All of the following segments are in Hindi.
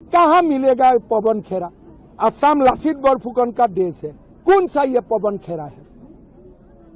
कहाँ मिलेगा पवन खेड़ा? असम लासित बरफुकन का देश है, कौन सा ये पवन खेड़ा है?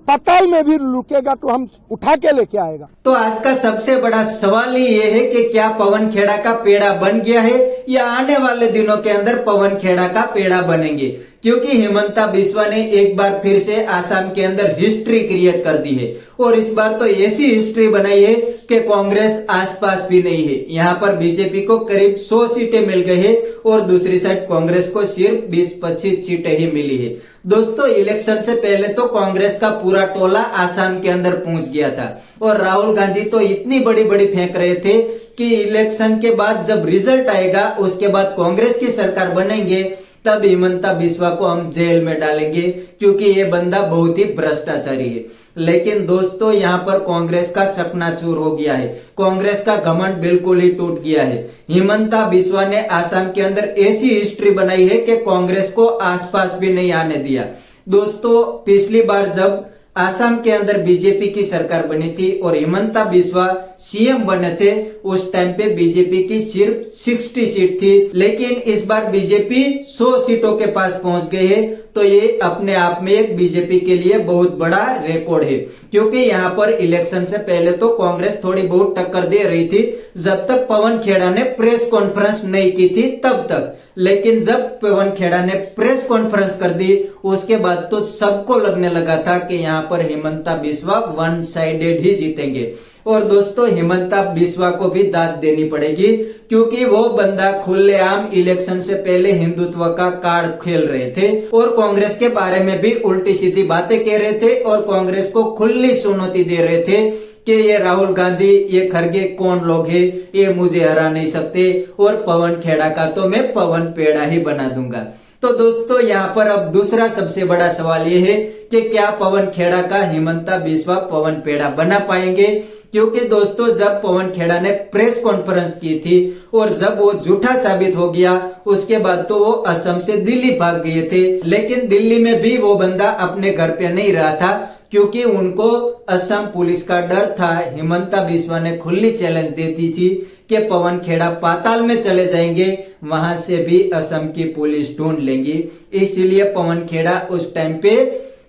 पाताल में भी लुकेगा तो हम उठा के लेके आएगा। तो आज का सबसे बड़ा सवाल ही ये है कि क्या पवन खेड़ा का पेड़ा बन गया है या आने वाले दिनों के अंदर पवन खेड़ा का पेड़ा बनेंगे, क्योंकि हिमंता बिस्वा ने एक बार फिर से आसाम के अंदर हिस्ट्री क्रिएट कर दी है और इस बार तो ऐसी हिस्ट्री बनाई है कि कांग्रेस आसपास भी नहीं है। यहाँ पर बीजेपी को करीब 100 सीटें मिल गई है और दूसरी साइड कांग्रेस को सिर्फ 20-25 सीटें ही मिली है। दोस्तों, इलेक्शन से पहले तो कांग्रेस का पूरा टोला आसाम के अंदर पहुंच गया था और राहुल गांधी तो इतनी बड़ी बड़ी फेंक रहे थे कि इलेक्शन के बाद जब रिजल्ट आएगा उसके बाद कांग्रेस की सरकार बनेंगे तब हिमंता बिस्वा को हम जेल में डालेंगे, क्योंकि ये बंदा बहुत ही भ्रष्टाचारी है। लेकिन दोस्तों, यहाँ पर कांग्रेस का चकनाचूर हो गया है, कांग्रेस का घमंड बिल्कुल ही टूट गया है। हिमंता बिस्वा ने आसाम के अंदर ऐसी हिस्ट्री बनाई है कि कांग्रेस को आसपास भी नहीं आने दिया। दोस्तों, पिछली बार जब आसाम के अंदर बीजेपी की सरकार बनी थी और हिमंता बिस्वा सीएम बने थे, उस टाइम पे बीजेपी की सिर्फ 60 सीट थी, लेकिन इस बार बीजेपी 100 सीटों के पास पहुंच गई है। तो ये अपने आप में एक बीजेपी के लिए बहुत बड़ा रिकॉर्ड है, क्योंकि यहाँ पर इलेक्शन से पहले तो कांग्रेस थोड़ी बहुत टक्कर दे रही थी जब तक पवन खेड़ा ने प्रेस कॉन्फ्रेंस नहीं की थी तब तक। लेकिन जब पवन खेड़ा ने प्रेस कॉन्फ्रेंस कर दी उसके बाद तो सबको लगने लगा था कि यहाँ पर हिमंता बिस्वा वन साइडेड ही जीतेंगे। और दोस्तों, हिमंता बिस्वा को भी दाद देनी पड़ेगी, क्योंकि वो बंदा खुलेआम इलेक्शन से पहले हिंदुत्व का कार्ड खेल रहे थे और कांग्रेस के बारे में भी उल्टी सीधी बातें कह रहे थे और कांग्रेस को खुली चुनौती दे रहे थे कि ये राहुल गांधी, ये खड़गे कौन लोग हैं, ये मुझे हरा नहीं सकते और पवन खेड़ा का तो मैं पवन पेड़ा ही बना दूंगा। तो दोस्तों, यहाँ पर अब दूसरा सबसे बड़ा सवाल ये है कि क्या पवन खेड़ा का हिमंता बिस्वा पवन पेड़ा बना पाएंगे? क्योंकि दोस्तों, जब पवन खेड़ा ने प्रेस कॉन्फ्रेंस की थी और जब वो झूठा साबित हो गया उसके बाद तो वो असम से दिल्ली भाग गए थे, लेकिन दिल्ली में भी वो बंदा अपने घर पे नहीं रहा था, क्योंकि उनको असम पुलिस का डर था। हिमंता बिस्वा ने खुली चैलेंज दे दी थी कि पवन खेड़ा पाताल में चले जाएंगे, वहां से भी असम की पुलिस ढूंढ लेंगी। इसलिए पवन खेड़ा उस टाइम पे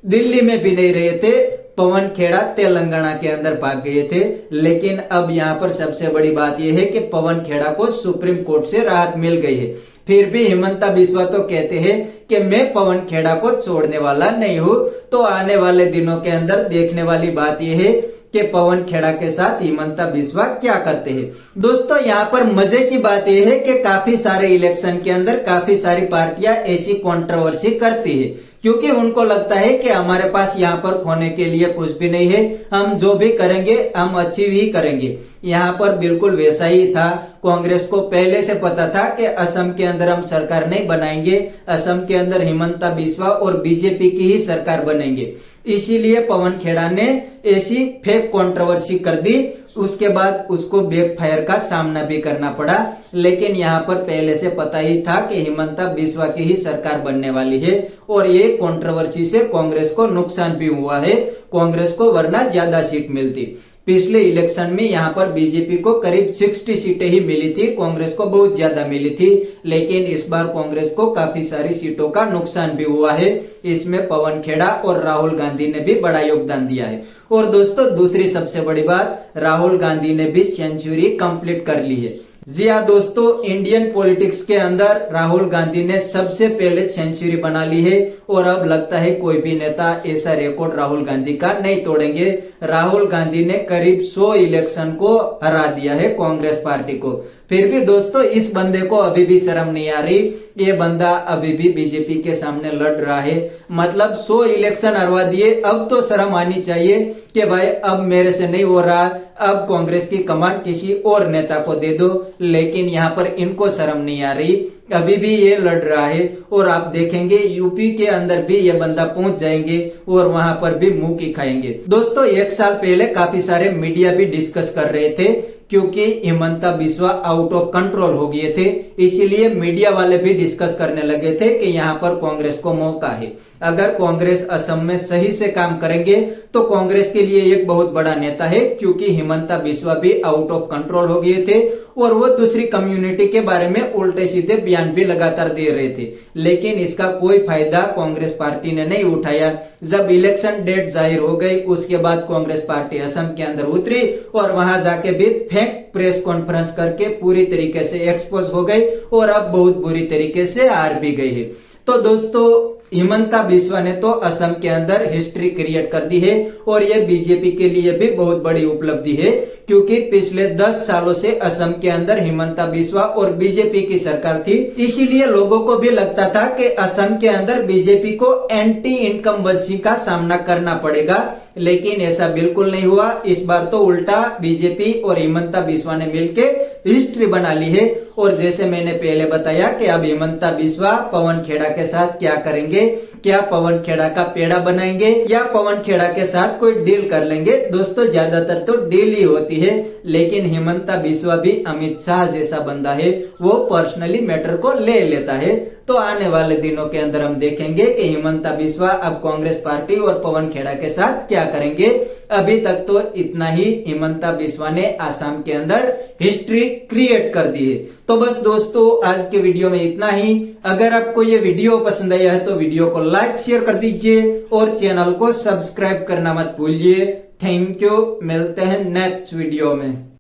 दिल्ली में भी नहीं रहे थे, पवन खेड़ा तेलंगाना के अंदर भाग गए थे। लेकिन अब यहाँ पर सबसे बड़ी बात यह है कि पवन खेड़ा को सुप्रीम कोर्ट से राहत मिल गई है। फिर भी हिमंता बिस्वा तो कहते हैं कि मैं पवन खेड़ा को छोड़ने वाला नहीं हूं। तो आने वाले दिनों के अंदर देखने वाली बात यह है कि पवन खेड़ा के साथ हिमंता बिस्वा क्या करते हैं। दोस्तों, यहाँ पर मजे की बात यह है कि काफी सारे इलेक्शन के अंदर काफी सारी पार्टियां ऐसी कंट्रोवर्सी करती है, क्योंकि उनको लगता है कि हमारे पास यहाँ पर खोने के लिए कुछ भी नहीं है, हम जो भी करेंगे हम अचीव ही करेंगे। यहाँ पर बिल्कुल वैसा ही था। कांग्रेस को पहले से पता था कि असम के अंदर हम सरकार नहीं बनाएंगे, असम के अंदर हिमंता बिस्वा और बीजेपी की ही सरकार बनेंगे। इसीलिए पवन खेड़ा ने ऐसी फेक कंट्रोवर्सी कर दी, उसके बाद उसको बैकफायर का सामना भी करना पड़ा। लेकिन यहाँ पर पहले से पता ही था कि हिमंता बिस्वा की ही सरकार बनने वाली है और ये कंट्रोवर्सी से कांग्रेस को नुकसान भी हुआ है, कांग्रेस को वरना ज्यादा सीट मिलती। पिछले इलेक्शन में यहाँ पर बीजेपी को करीब 60 सीटें ही मिली थी, कांग्रेस को बहुत ज्यादा मिली थी। लेकिन इस बार कांग्रेस को काफी सारी सीटों का नुकसान भी हुआ है। इसमें पवन खेड़ा और राहुल गांधी ने भी बड़ा योगदान दिया है। और दोस्तों, दूसरी सबसे बड़ी बात, राहुल गांधी ने भी सेंचुरी कंप्लीट कर ली है। जी हाँ दोस्तों, इंडियन पॉलिटिक्स के अंदर राहुल गांधी ने सबसे पहले सेंचुरी बना ली है और अब लगता है कोई भी नेता ऐसा रिकॉर्ड राहुल गांधी का नहीं तोड़ेंगे। राहुल गांधी ने करीब 100 इलेक्शन को हरा दिया है कांग्रेस पार्टी को। फिर भी दोस्तों, इस बंदे को अभी भी शर्म नहीं आ रही, ये बंदा अभी भी बीजेपी के सामने लड़ रहा है। मतलब 100 इलेक्शन हरवा दिए, अब तो शर्म आनी चाहिए कि भाई अब मेरे से नहीं हो रहा, अब कांग्रेस की कमान किसी और नेता को दे दो। लेकिन यहाँ पर इनको शर्म नहीं आ रही, अभी भी ये लड़ रहा है और आप देखेंगे यूपी के अंदर भी ये बंदा पहुंच जाएंगे और वहां पर भी मुंह की खाएंगे। दोस्तों, 1 साल पहले काफी सारे मीडिया भी डिस्कस कर रहे थे, क्योंकि Himanta Biswa out of control हो गए थे, इसीलिए मीडिया वाले भी डिस्कस करने लगे थे कि यहाँ पर कांग्रेस को मौका है। अगर कांग्रेस असम में सही से काम करेंगे तो कांग्रेस के लिए एक बहुत बड़ा नेता है, क्योंकि हिमंता बिस्वा भी आउट ऑफ कंट्रोल हो गए थे और वो दूसरी कम्युनिटी के बारे में उल्टे सीधे बयान भी लगातार दे रहे थे। लेकिन इसका कोई फायदा कांग्रेस पार्टी ने नहीं उठाया। जब इलेक्शन डेट जाहिर हो गई उसके बाद कांग्रेस पार्टी असम के अंदर उतरी और वहां जाके भी फेक प्रेस कॉन्फ्रेंस करके पूरी तरीके से एक्सपोज हो गई और अब बहुत बुरी तरीके से हार भी गई है। तो दोस्तों, हिमंता बिस्वा ने तो असम के अंदर हिस्ट्री क्रिएट कर दी है और ये बीजेपी के लिए भी बहुत बड़ी उपलब्धि है, क्योंकि पिछले 10 सालों से असम के अंदर हिमंता बिस्वा और बीजेपी की सरकार थी। इसीलिए लोगों को भी लगता था कि असम के अंदर बीजेपी को एंटी इनकम्बेंसी का सामना करना पड़ेगा, लेकिन ऐसा बिल्कुल नहीं हुआ। इस बार तो उल्टा बीजेपी और हिमंता बिस्वा ने मिलकर हिस्ट्री बना ली है। और जैसे मैंने पहले बताया कि अब हिमंता बिस्वा पवन खेड़ा के साथ क्या करेंगे, क्या पवन खेड़ा का पेड़ा बनाएंगे या पवन खेड़ा के साथ कोई डील कर लेंगे। दोस्तों, ज्यादातर तो डील ही होती है, लेकिन हिमंता बिस्वा भी अमित शाह जैसा बंदा है, वो पर्सनली मैटर को ले लेता है। तो आने वाले दिनों के अंदर हम देखेंगे कि हिमंता बिस्वा अब कांग्रेस पार्टी और पवन खेड़ा के साथ क्या करेंगे। अभी तक तो इतना ही हिमंता बिस्वा ने आसाम के अंदर हिस्ट्री क्रिएट कर दी है। तो बस दोस्तों, आज के वीडियो में इतना ही। अगर आपको ये वीडियो पसंद आया है तो वीडियो को लाइक शेयर कर दीजिए और चैनल को सब्सक्राइब करना मत भूलिए। थैंक यू, मिलते हैं नेक्स्ट वीडियो में।